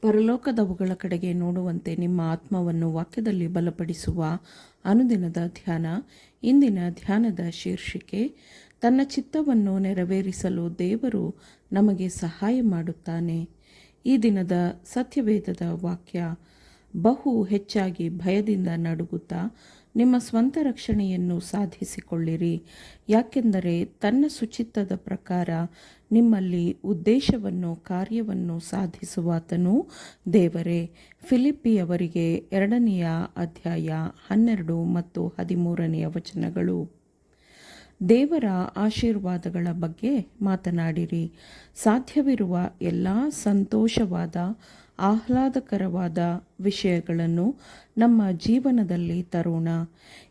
ಪರಲೋಕದವುಗಳ ಕಡೆಗೆ ನೋಡುವಂತೆ ನಿಮ್ಮ ಆತ್ಮವನ್ನು ವಾಕ್ಯದಲ್ಲಿ ಬಲಪಡಿಸುವ ಅನುದಿನದ ಧ್ಯಾನ. ಇಂದಿನ ಧ್ಯಾನದ ಶೀರ್ಷಿಕೆ, ತನ್ನ ಚಿತ್ತವನ್ನು ನೆರವೇರಿಸಲು ದೇವರು ನಮಗೆ ಸಹಾಯ ಮಾಡುತ್ತಾನೆ. ಈ ದಿನದ ಸತ್ಯವೇದದ ವಾಕ್ಯ, ಬಹು ಹೆಚ್ಚಾಗಿ ಭಯದಿಂದ ನಡುಗುತ್ತಾ ನಿಮ್ಮ ಸ್ವಂತ ರಕ್ಷಣೆಯನ್ನು ಸಾಧಿಸಿಕೊಳ್ಳಿರಿ, ಯಾಕೆಂದರೆ ತನ್ನ ಸುಚಿತ್ತದ ಪ್ರಕಾರ ನಿಮ್ಮಲ್ಲಿ ಉದ್ದೇಶವನ್ನು ಕಾರ್ಯವನ್ನು ಸಾಧಿಸುವಾತನು ದೇವರೇ. ಫಿಲಿಪ್ಪಿಯವರಿಗೆ 2ನೇ ಅಧ್ಯಾಯ 12 ಮತ್ತು 13ನೇ ವಚನಗಳು. ದೇವರ ಆಶೀರ್ವಾದಗಳ ಬಗ್ಗೆ ಮಾತನಾಡಿರಿ. ಸಾಧ್ಯವಿರುವ ಎಲ್ಲ ಸಂತೋಷವಾದ ಆಹ್ಲಾದಕರವಾದ ವಿಷಯಗಳನ್ನು ನಮ್ಮ ಜೀವನದಲ್ಲಿ ತರೋಣ.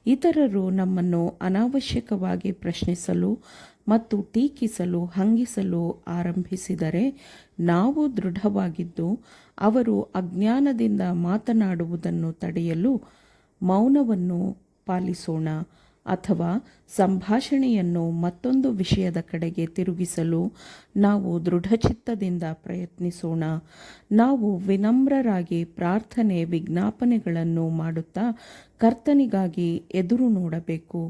ಇತರರು ನಮ್ಮನ್ನು ಅನಾವಶ್ಯಕವಾಗಿ ಪ್ರಶ್ನಿಸಲು ಮತ್ತು ಟೀಕಿಸಲು ಹಂಗಿಸಲು ಆರಂಭಿಸಿದರೆ ನಾವು ದೃಢವಾಗಿದ್ದು ಅವರು ಅಜ್ಞಾನದಿಂದ ಮಾತನಾಡುವುದನ್ನು ತಡೆಯಲು ಮೌನವನ್ನು ಪಾಲಿಸೋಣ, ಅಥವಾ ಸಂಭಾಷಣೆಯನ್ನು ಮತ್ತೊಂದು ವಿಷಯದ ಕಡೆಗೆ ತಿರುಗಿಸಲು ನಾವು ದೃಢಚಿತ್ತದಿಂದ ಪ್ರಯತ್ನಿಸೋಣ. ನಾವು ವಿನಮ್ರರಾಗಿ ಪ್ರಾರ್ಥನೆ ವಿಜ್ಞಾಪನೆಗಳನ್ನು ಮಾಡುತ್ತಾ ಕರ್ತನಿಗಾಗಿ ಎದುರು ನೋಡಬೇಕು.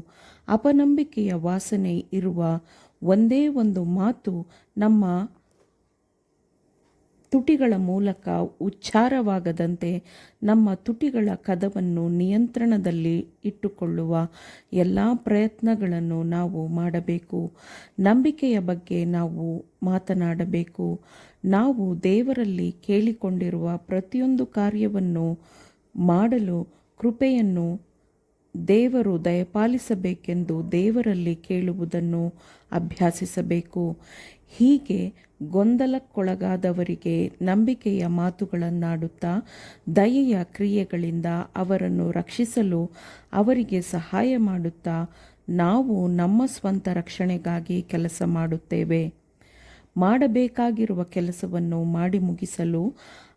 ಅಪನಂಬಿಕೆಯ ವಾಸನೆ ಇರುವ ಒಂದೇ ಒಂದು ಮಾತು ನಮ್ಮ ತುಟಿಗಳ ಮೂಲಕ ಉಚ್ಚಾರವಾಗದಂತೆ ನಮ್ಮ ತುಟಿಗಳ ಕದವನ್ನು ನಿಯಂತ್ರಣದಲ್ಲಿ ಇಟ್ಟುಕೊಳ್ಳುವ ಎಲ್ಲ ಪ್ರಯತ್ನಗಳನ್ನು ನಾವು ಮಾಡಬೇಕು. ನಂಬಿಕೆಯ ಬಗ್ಗೆ ನಾವು ಮಾತನಾಡಬೇಕು. ನಾವು ದೇವರಲ್ಲಿ ಕೇಳಿಕೊಂಡಿರುವ ಪ್ರತಿಯೊಂದು ಕಾರ್ಯವನ್ನು ಮಾಡಲು ಕೃಪೆಯನ್ನು ದೇವರು ದಯಪಾಲಿಸಬೇಕೆಂದು ದೇವರಲ್ಲಿ ಕೇಳುವುದನ್ನು ಅಭ್ಯಾಸಿಸಬೇಕು. ಹೀಗೆ ಗೊಂದಲಕ್ಕೊಳಗಾದವರಿಗೆ ನಂಬಿಕೆಯ ಮಾತುಗಳನ್ನಾಡುತ್ತಾ ದಯೆಯ ಕ್ರಿಯೆಗಳಿಂದ ಅವರನ್ನು ರಕ್ಷಿಸಲು ಅವರಿಗೆ ಸಹಾಯ ಮಾಡುತ್ತಾ ನಾವು ನಮ್ಮ ಸ್ವಂತ ರಕ್ಷಣೆಗಾಗಿ ಕೆಲಸ ಮಾಡುತ್ತೇವೆ. ಮಾಡಬೇಕಾಗಿರುವ ಕೆಲಸವನ್ನು ಮಾಡಿ ಮುಗಿಸಲು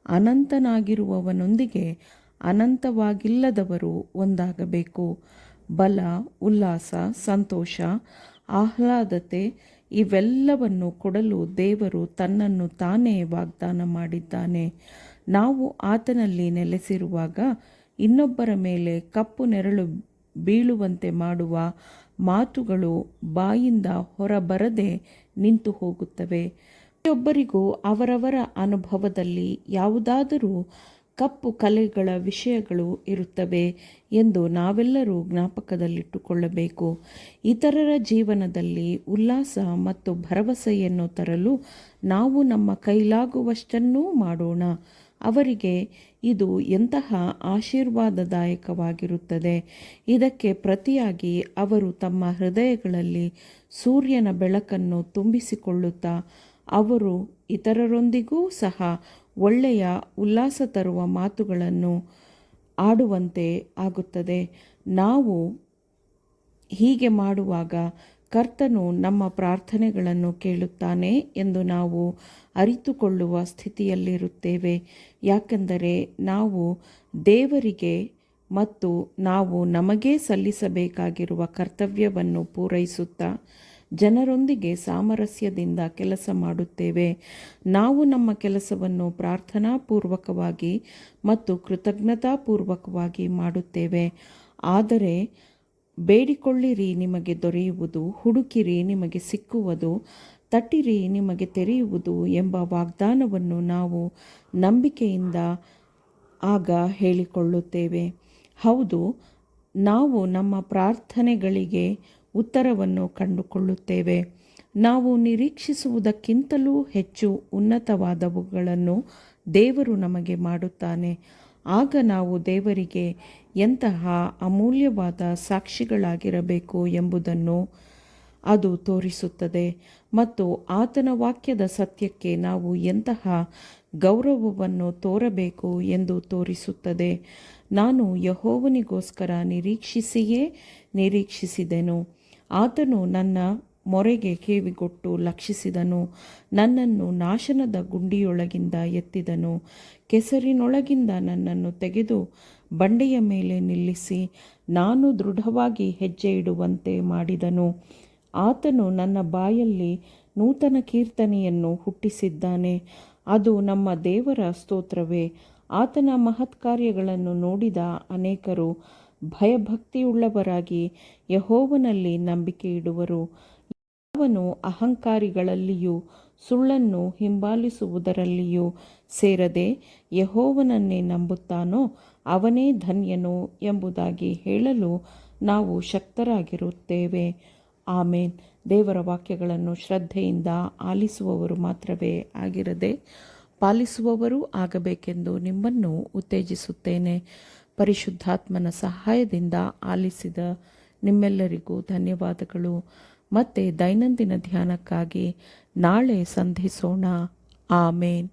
ಅನಂತನಾಗಿರುವವನೊಂದಿಗೆ ಅನಂತವಾಗಿಲ್ಲದವರು ಒಂದಾಗಬೇಕು. ಬಲ, ಉಲ್ಲಾಸ, ಸಂತೋಷ, ಆಹ್ಲಾದತೆ ಇವೆಲ್ಲವನ್ನು ಕೊಡಲು ದೇವರು ತನ್ನನ್ನು ತಾನೇ ವಾಗ್ದಾನ ಮಾಡಿದ್ದಾನೆ. ನಾವು ಆತನಲ್ಲಿ ನೆಲೆಸಿರುವಾಗ ಇನ್ನೊಬ್ಬರ ಮೇಲೆ ಕಪ್ಪು ನೆರಳು ಬೀಳುವಂತೆ ಮಾಡುವ ಮಾತುಗಳು ಬಾಯಿಂದ ಹೊರಬರದೆ ನಿಂತು ಹೋಗುತ್ತವೆ. ಪ್ರತಿಯೊಬ್ಬರಿಗೂ ಅವರವರ ಅನುಭವದಲ್ಲಿ ಯಾವುದಾದರೂ ಕಪ್ಪು ಕಲೆಗಳ ವಿಷಯಗಳು ಇರುತ್ತವೆ ಎಂದು ನಾವೆಲ್ಲರೂ ಜ್ಞಾಪಕದಲ್ಲಿಟ್ಟುಕೊಳ್ಳಬೇಕು. ಇತರರ ಜೀವನದಲ್ಲಿ ಉಲ್ಲಾಸ ಮತ್ತು ಭರವಸೆಯನ್ನು ತರಲು ನಾವು ನಮ್ಮ ಕೈಲಾಗುವಷ್ಟನ್ನೂ ಮಾಡೋಣ. ಅವರಿಗೆ ಇದು ಎಂತಹ ಆಶೀರ್ವಾದದಾಯಕವಾಗಿರುತ್ತದೆ. ಇದಕ್ಕೆ ಪ್ರತಿಯಾಗಿ ಅವರು ತಮ್ಮ ಹೃದಯಗಳಲ್ಲಿ ಸೂರ್ಯನ ಬೆಳಕನ್ನು ತುಂಬಿಸಿಕೊಳ್ಳುತ್ತಾ ಅವರು ಇತರರೊಂದಿಗೂ ಸಹ ಒಳ್ಳೆಯ ಉಲ್ಲಾಸ ತರುವ ಮಾತುಗಳನ್ನು ಆಡುವಂತೆ ಆಗುತ್ತದೆ. ನಾವು ಹೀಗೆ ಮಾಡುವಾಗ ಕರ್ತನು ನಮ್ಮ ಪ್ರಾರ್ಥನೆಗಳನ್ನು ಕೇಳುತ್ತಾನೆ ಎಂದು ನಾವು ಅರಿತುಕೊಳ್ಳುವ ಸ್ಥಿತಿಯಲ್ಲಿರುತ್ತೇವೆ. ಯಾಕೆಂದರೆ ನಾವು ದೇವರಿಗೆ ಮತ್ತು ನಾವು ನಮಗೇ ಸಲ್ಲಿಸಬೇಕಾಗಿರುವ ಕರ್ತವ್ಯವನ್ನು ಪೂರೈಸುತ್ತಾ ಜನರೊಂದಿಗೆ ಸಾಮರಸ್ಯದಿಂದ ಕೆಲಸ ಮಾಡುತ್ತೇವೆ. ನಾವು ನಮ್ಮ ಕೆಲಸವನ್ನು ಪ್ರಾರ್ಥನಾಪೂರ್ವಕವಾಗಿ ಮತ್ತು ಕೃತಜ್ಞತಾಪೂರ್ವಕವಾಗಿ ಮಾಡುತ್ತೇವೆ. ಆದರೆ ಬೇಡಿಕೊಳ್ಳಿರಿ, ನಿಮಗೆ ದೊರೆಯುವುದು, ಹುಡುಕಿರಿ, ನಿಮಗೆ ಸಿಕ್ಕುವುದು, ತಟ್ಟಿರಿ, ನಿಮಗೆ ತೆರೆಯುವುದು ಎಂಬ ವಾಗ್ದಾನವನ್ನು ನಾವು ನಂಬಿಕೆಯಿಂದ ಆಗ ಹೇಳಿಕೊಳ್ಳುತ್ತೇವೆ. ಹೌದು, ನಾವು ನಮ್ಮ ಪ್ರಾರ್ಥನೆಗಳಿಗೆ ಉತ್ತರವನ್ನು ಕಂಡುಕೊಳ್ಳುತ್ತೇವೆ. ನಾವು ನಿರೀಕ್ಷಿಸುವುದಕ್ಕಿಂತಲೂ ಹೆಚ್ಚು ಉನ್ನತವಾದವುಗಳನ್ನು ದೇವರು ನಮಗೆ ಮಾಡುತ್ತಾನೆ. ಆಗ ನಾವು ದೇವರಿಗೆ ಎಂತಹ ಅಮೂಲ್ಯವಾದ ಸಾಕ್ಷಿಗಳಾಗಿರಬೇಕು ಎಂಬುದನ್ನು ಅದು ತೋರಿಸುತ್ತದೆ ಮತ್ತು ಆತನ ವಾಕ್ಯದ ಸತ್ಯಕ್ಕೆ ನಾವು ಎಂತಹ ಗೌರವವನ್ನು ತೋರಬೇಕು ಎಂದು ತೋರಿಸುತ್ತದೆ. ನಾನು ಯೆಹೋವನಿಗೋಸ್ಕರ ನಿರೀಕ್ಷಿಸಿಯೇ ನಿರೀಕ್ಷಿಸಿದೆನು. ಆತನು ನನ್ನ ಮೊರೆಗೆ ಕಿವಿಗೊಟ್ಟು ಲಕ್ಷಿಸಿದನು. ನನ್ನನ್ನು ನಾಶನದ ಗುಂಡಿಯೊಳಗಿಂದ ಎತ್ತಿದನು. ಕೆಸರಿನೊಳಗಿಂದ ನನ್ನನ್ನು ತೆಗೆದು ಬಂಡೆಯ ಮೇಲೆ ನಿಲ್ಲಿಸಿ ನಾನು ದೃಢವಾಗಿ ಹೆಜ್ಜೆ ಇಡುವಂತೆ ಮಾಡಿದನು. ಆತನು ನನ್ನ ಬಾಯಲ್ಲಿ ನೂತನ ಕೀರ್ತನೆಯನ್ನು ಹುಟ್ಟಿಸಿದ್ದಾನೆ. ಅದು ನಮ್ಮ ದೇವರ ಸ್ತೋತ್ರವೇ. ಆತನ ಮಹತ್ಕಾರ್ಯಗಳನ್ನು ನೋಡಿದ ಅನೇಕರು ಭಯಭಕ್ತಿಯುಳ್ಳವರಾಗಿ ಯೆಹೋವನಲ್ಲಿ ನಂಬಿಕೆ ಇಡುವರು. ಅವನು ಅಹಂಕಾರಿಗಳಲ್ಲಿಯೂ ಸುಳ್ಳನ್ನು ಹಿಂಬಾಲಿಸುವುದರಲ್ಲಿಯೂ ಸೇರದೆ ಯೆಹೋವನನ್ನೇ ನಂಬುತ್ತಾನೋ ಅವನೇ ಧನ್ಯನು ಎಂಬುದಾಗಿ ಹೇಳಲು ನಾವು ಶಕ್ತರಾಗಿರುತ್ತೇವೆ. ಆಮೇನ್. ದೇವರ ವಾಕ್ಯಗಳನ್ನು ಶ್ರದ್ಧೆಯಿಂದ ಆಲಿಸುವವರು ಮಾತ್ರವೇ ಆಗಿರದೆ ಪಾಲಿಸುವವರೂ ಆಗಬೇಕೆಂದು ನಿಮ್ಮನ್ನು ಉತ್ತೇಜಿಸುತ್ತೇನೆ. ಪರಿಶುದ್ಧಾತ್ಮನ ಸಹಾಯದಿಂದ ಆಲಿಸಿದ ನಿಮ್ಮೆಲ್ಲರಿಗೂ ಧನ್ಯವಾದಗಳು. ಮತ್ತೆ ದೈನಂದಿನ ಧ್ಯಾನಕ್ಕಾಗಿ ನಾಳೆ ಸಂಧಿಸೋಣ. ಆಮೇನ್.